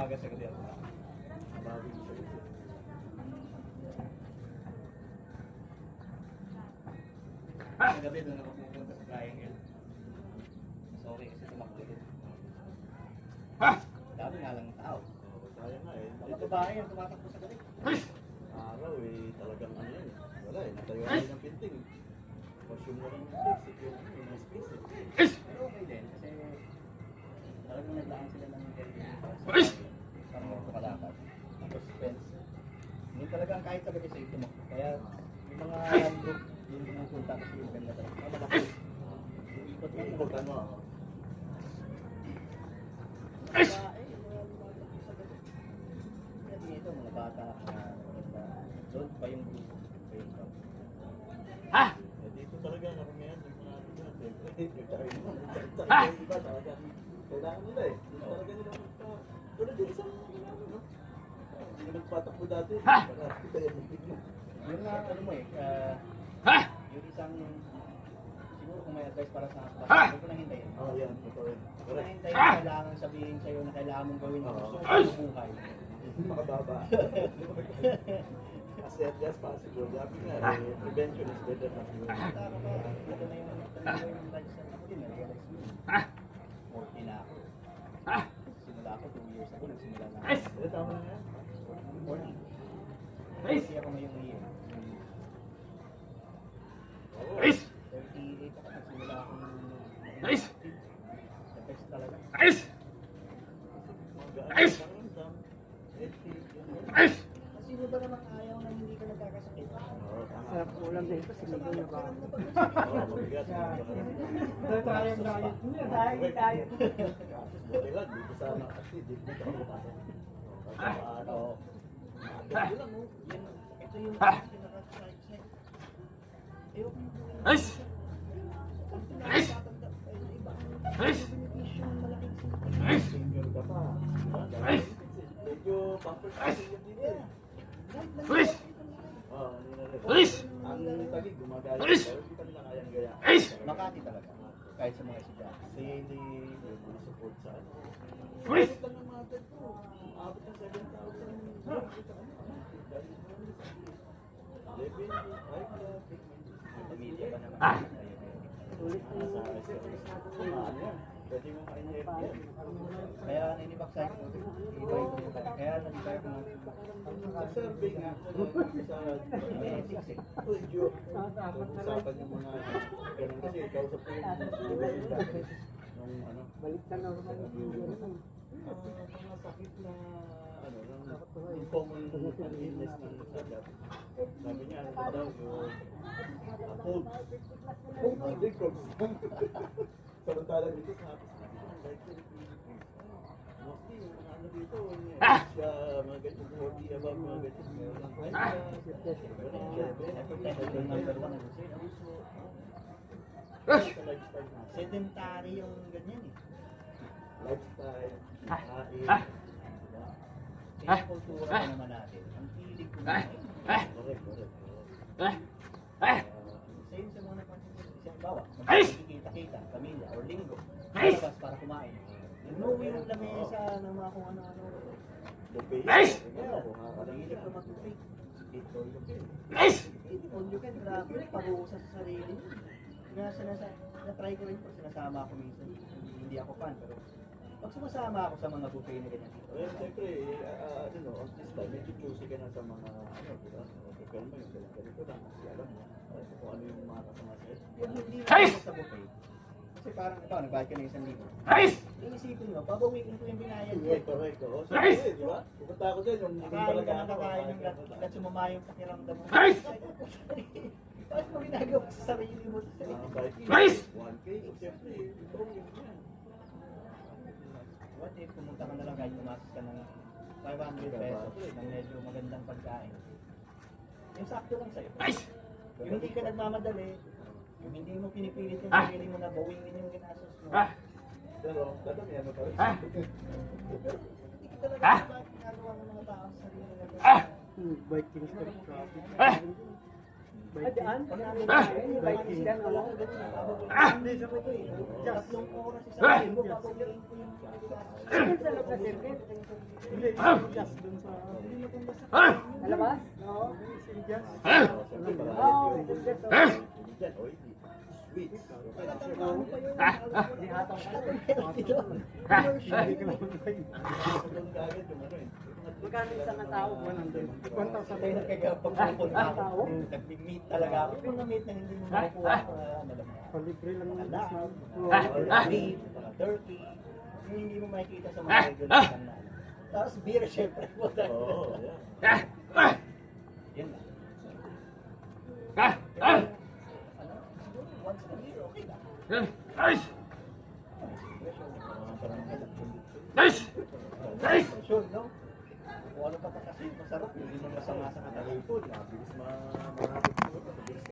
umaga sa gabi ako. Mabawin siya. Sa gabi doon ako pupunta sa triangle. Sorry kasi tumakbo doon. Dami nga lang tao. Kaya nga eh. Mga babae ang tumatakbo sa gabi. Araw eh, talagang ano yan eh. Wala eh, natayo rin ng pinting. Consume na rin yung basic, yung space eh. Pero okay din kasi talagang naglaan sila ng gagawin para magpapalakad. Tapos fence. Hindi talagang kahit sa gabi safe tumakbo. Kaya yung mga group yung pumupunta kasi yung ganda talaga. Kaya malaki. Yung ikot Yung yung ikot ano ah. dito, mga bata doon pa yung grupo. Eh, dito talaga nakumayan yung mga ano dyan. Siyempre, yung tsaka yung iba talaga. Kailangan nila eh. Dito talaga nila magpa... Tulad yung isang ginagawa, no? Hindi na nagpatakbo dati. Para kita yan yung tignan. Yung ano mo eh, yung isang siguro kung may advice para sa bata, huwag ko na hintayin. Oo, yan. Totoo yan. Huwag ko na Correct. hintayin na kailangan sabihin sa'yo na kailangan mong gawin yung gusto mo sa buhay. Makababa. As early as possible. Sabi nga, prevention is better than cure. Bata ka pa, ito na yung lifestyle ako din, na-realize mo. 40 na ako. Simula ako 2 years ago, nagsimula na ako. Eh, tama na yan. 40. Kasi ako ngayong year. 38 ako, nagsimula ako ng the best talaga. Sino ba namang ayaw na hindi ka nagkakasakit? Sarap ulam dito, sinabi na ba? Buti lang, dito sa anak kasi, dito ka makapasok. Oo. Dito lang, no? Ito yung pinaka-side. Ayoko yung Senior ka pa. Medyo pampers kasi yan dito eh. Oo, ano na rin. Ang tagig, gumagaya. Pero hindi pa nila kayang gaya. Makati talaga. Kahit sa mga isda. Sailing, yung mga support sa ano. Abot lang ng mga dad ko. Abot ng 7,000. Pamilya pa naman. Pwede mo ka-inherit yan. Kaya nanibaksa ko. Iba yung kaya nanibaksa ko. Sa survey nga, sa Ethics eh. medyo usapan yung mga ganun kasi kausap ko yung division doctors nung ano. Balik na normal yung gano'n. Mga sakit na ano, yung common illness ng sagat. Sabi niya, ano ba daw yung cold. Cold na big cold. Samantala dito sa hapis natin, like mostly yung mga ano dito, siya, mga ganyan, 40 above, mga ganyan. Ito yung number 1 na gusto. Lifestyle na. Sedentary yung ganyan eh. Lifestyle, kain, Kaya kultura pa naman natin. Ang hilig ko na correct. same sa mga nagpapalit. Isang bawa, magkikita-kita, pamilya, or linggo. Labas para kumain. Inuwi ng lamesa ng mga kung ano-ano. buffet. Nice! Yeah, kung Mahilig ka mag-buffet. eat all you can. Hindi mo, you can grabe, pag-uusap sa sarili. Na-try ko rin po, sinasama ako minsan. Hindi ako fan, pero pag sumasama ako sa mga buffet na ganyan dito. Well, siyempre, ano, at this time, medyo choosy ka na sa mga, ano, diba? Prepare mo yung ganito lang, kasi alam mo, kung ano yung mga kasama sa'yo. Hindi ako sa buffet. Kasi parang ito, nagbayad ka ng 1,000. Iisipin mo, babawiin ko yung binayad ko. Correct. Oo, siyempre, di ba? Pupunta ako dyan, yung hindi Nakain talaga ka na ako. kakain ng lahat sumama yung pakiramdam mo. Tapos mo ginagawa sa sarili mo. Nice! 1K, siyempre, problem yan. What if pumunta ka na lang kahit pumasok ka ng 500 pesos ng medyo magandang pagkain. Yung sakto lang sa'yo. Yung hindi ka nagmamadali, yung hindi mo pinipilit yung sarili mo na bawingin yung ginastos mo. Pero, dadamihan mo pa rin. Hindi ka talaga bakit ginagawa ng mga tao sa sarili nila. Vikings ka traffic. Daan? Viking. Viking yan, ano? Hindi, sa ko eh. Tatlong oras isang linggo, papagirin ko yung Saan sa loob na circuit? Hindi, just dun sa... Hindi na kung basta. Malabas? Oo. Just. Oo, circuit. Diyan, o hindi. Sweet. Di hatang ka lang. Hindi ka naman Agad yung ano eh. Magkano isang ang tao? 100. 1,000 tayo nagkagapagpapun ako. Nag-meet talaga ako. Kung na-meet na hindi mo makukuha ko, palibre lang ng discount. Beef, turkey. Yung hindi mo makikita sa mga regular na. Tapos beer, syempre. Oo, Yan lang. Ano? Siguro once a year, okay lang. Sure, no? Kung ano pa kasi, masarap. Hindi mo masama sa katawan. Mabilis marami po. Mabilis